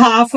½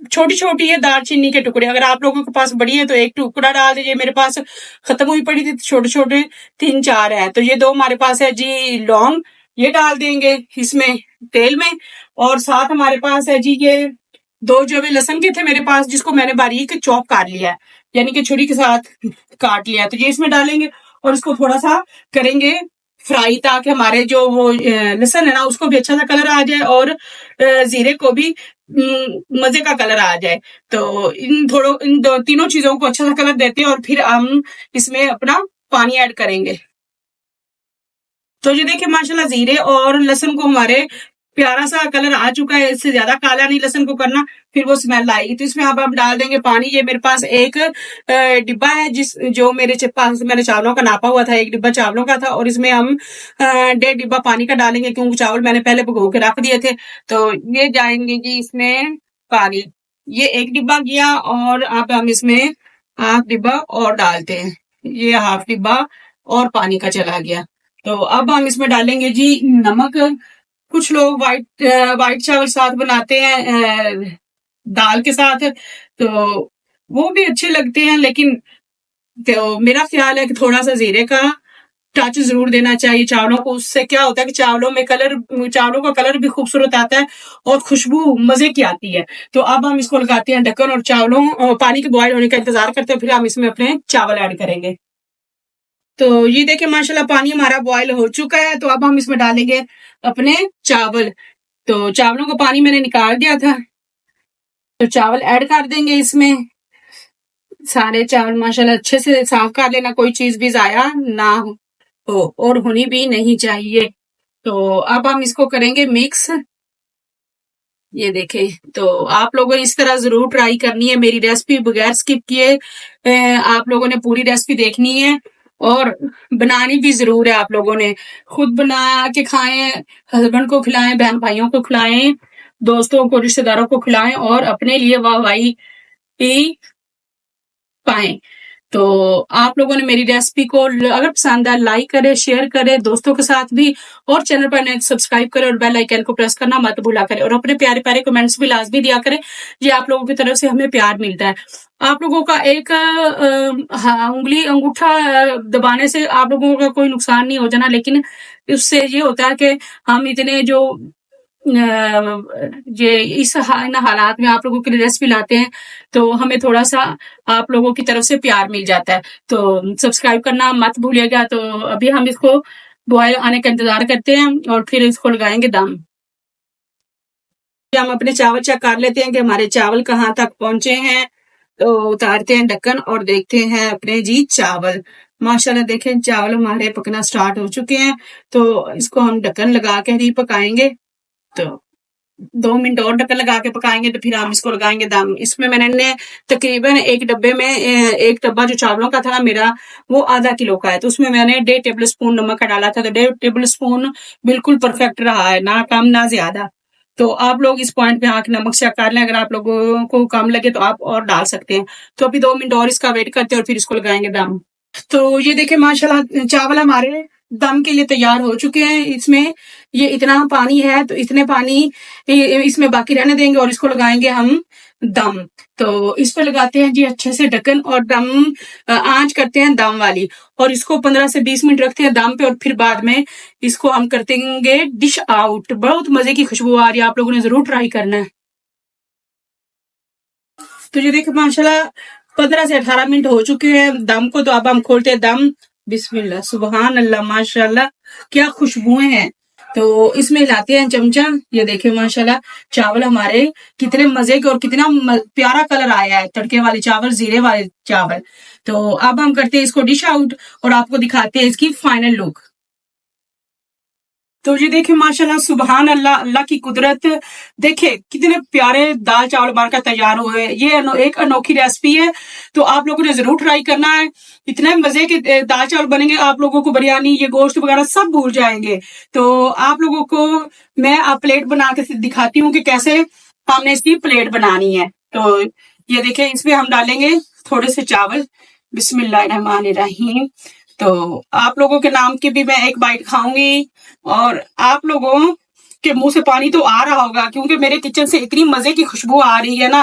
छोटी छोटी है दार चीनी के टुकड़े, अगर आप लोगों के पास बड़ी है तो एक टुकड़ा डाल दीजिए, मेरे पास खत्म हुई पड़ी थी छोटे छोटे 3-4 है, तो ये 2 हमारे पास है जी लौंग, ये डाल देंगे इसमें तेल में। और साथ हमारे पास है जी ये 2 जो भी लहसुन के थे मेरे पास, जिसको मैंने बारीक चॉप कर लिया है, यानी कि छुरी के साथ काट लिया है, तो ये इसमें डालेंगे और इसको थोड़ा सा करेंगे फ्राई, ताकि हमारे जो वो लहसुन है ना उसको भी अच्छा सा कलर आ जाए और जीरे को भी मजे का कलर आ जाए। तो इन तीनों चीजों को अच्छा सा कलर देते हैं और फिर हम इसमें अपना पानी ऐड करेंगे। तो ये देखिए माशाल्लाह जीरे और लहसुन को हमारे प्यारा सा कलर आ चुका है, इससे ज्यादा काला नहीं लहसुन को करना, फिर वो स्मेल आएगी। तो इसमें अब हम डाल देंगे पानी। ये मेरे पास एक डिब्बा है जो मेरे पास मैंने चावलों का नापा हुआ था, एक डिब्बा चावलों का था, और इसमें हम 1.5 डिब्बा पानी का डालेंगे, क्योंकि चावल मैंने पहले भिगो के रख दिए थे। तो ये जाएंगे जी इसमें पानी, ये 1 डिब्बा गया, और अब हम इसमें 1/2 डिब्बा और डालते हैं, ये 1/2 डिब्बा और पानी का चला गया। तो अब हम इसमें डालेंगे जी नमक। कुछ लोग वाइट चावल साथ बनाते हैं दाल के साथ, तो वो भी अच्छे लगते हैं, लेकिन तो मेरा ख्याल है कि थोड़ा सा जीरे का टच जरूर देना चाहिए चावलों को। उससे क्या होता है कि चावलों का कलर भी खूबसूरत आता है और खुशबू मजे की आती है। तो अब हम इसको लगाते हैं ढक्कन और पानी के बॉयल होने का इंतजार करते हैं, फिर हम इसमें अपने चावल ऐड करेंगे। तो ये देखिए माशाल्लाह पानी हमारा बॉयल हो चुका है, तो अब हम इसमें डालेंगे अपने चावल। तो चावलों का पानी मैंने निकाल दिया था, तो चावल ऐड कर देंगे इसमें। सारे चावल माशाल्लाह अच्छे से साफ कर लेना, कोई चीज भी जाया ना हो और होनी भी नहीं चाहिए। तो अब हम इसको करेंगे मिक्स। ये देखें, तो आप लोगों ने इस तरह जरूर ट्राई करनी है मेरी रेसिपी, बगैर स्किप किए आप लोगों ने पूरी रेसिपी देखनी है और बनानी भी जरूर है। आप लोगों ने खुद बना के खाएं, हस्बैंड को खिलाएं, बहन भाइयों को खिलाएं, दोस्तों को, रिश्तेदारों को खिलाएं और अपने लिए वाहवाही पाएं। तो आप लोगों ने मेरी रेसिपी को अगर पसंद आए लाइक करें, शेयर करें दोस्तों के साथ भी, और चैनल पर नए सब्सक्राइब करें और बेल आइकन को प्रेस करना मत भूला करें, और अपने प्यारे प्यारे कमेंट्स भी लाजमी दिया करें, ये आप लोगों की तरफ से हमें प्यार मिलता है। आप लोगों का एक उंगली अंगूठा दबाने से आप लोगों का कोई नुकसान नहीं हो जाना, लेकिन उससे ये होता है कि हम इतने जो ये इन हालात में आप लोगों के लिए रेसिपी लाते हैं, तो हमें थोड़ा सा आप लोगों की तरफ से प्यार मिल जाता है। तो सब्सक्राइब करना मत भूलिएगा। तो अभी हम इसको बॉयल आने का इंतजार करते हैं और फिर इसको लगाएंगे दम। हम अपने चावल चेक कर लेते हैं कि हमारे चावल कहाँ तक पहुंचे हैं। तो उतारते हैं ढक्कन और देखते हैं अपने जी चावल। माशाल्लाह देखें चावल हमारे पकना स्टार्ट हो चुके हैं, तो इसको हम ढक्कन लगा के ही पकाएंगे। तो 2 मिनट और ढक्कन लगा के पकाएंगे, तो फिर हम इसको लगाएंगे दम। इसमें मैंने तकरीबन एक डब्बे में एक डब्बा जो चावलों का था मेरा, वो आधा किलो का है, तो उसमें मैंने 1.5 टेबल स्पून नमक का डाला था। तो 1.5 टेबल स्पून बिल्कुल परफेक्ट रहा है, ना कम ना ज्यादा। तो आप लोग इस पॉइंट पे आके नमक चेक कर लें, अगर आप लोगों को कम लगे तो आप और डाल सकते हैं। तो अभी 2 मिनट और इसका वेट करते हैं और फिर इसको लगाएंगे दम। तो ये देखें माशाल्लाह चावल हमारे दम के लिए तैयार हो चुके हैं। इसमें ये इतना पानी है, तो इतने पानी इसमें बाकी रहने देंगे और इसको लगाएंगे हम दम। तो इस पर लगाते हैं जी अच्छे से ढक्कन और दम आंच करते हैं दम वाली, और इसको 15 से 20 मिनट रखते हैं दम पे, और फिर बाद में इसको हम कर देंगे डिश आउट। बहुत मजे की खुशबू आ रही है, आप लोगों ने जरूर ट्राई करना है। तो ये देखिए माशाल्लाह 15 से 18 मिनट हो चुके हैं दम को। तो अब हम खोलते हैं दम। बिस्मिल्लाह, सुबहान अल्लाह, माशाल्लाह क्या खुशबुएं हैं। तो इसमें हिलाते हैं चमचा। ये देखिए माशाल्लाह चावल हमारे कितने मजे के और कितना प्यारा कलर आया है, तड़के वाले चावल, जीरे वाले चावल। तो अब हम करते हैं इसको डिश आउट और आपको दिखाते हैं इसकी फाइनल लुक। तो ये देखिए माशाल्लाह सुबहान अल्लाह, अल्लाह की कुदरत। देखिए कितने प्यारे दाल चावल बनकर तैयार हुए हैं। ये एक अनोखी रेसिपी है, तो आप लोगों ने जरूर ट्राई करना है। इतने मजे के दाल चावल बनेंगे, आप लोगों को बिरयानी, ये गोश्त वगैरह सब भूल जाएंगे। तो आप लोगों को मैं प्लेट बना के दिखाती हूँ कि कैसे हमने इसकी प्लेट बनानी है। तो ये देखें, इसमें हम डालेंगे थोड़े से चावल। बिस्मिल्लाहिर्रहमानिर्रहीम। तो आप लोगों के नाम की भी मैं एक बाइट खाऊंगी, और आप लोगों के मुंह से पानी तो आ रहा होगा, क्योंकि मेरे किचन से इतनी मजे की खुशबू आ रही है ना।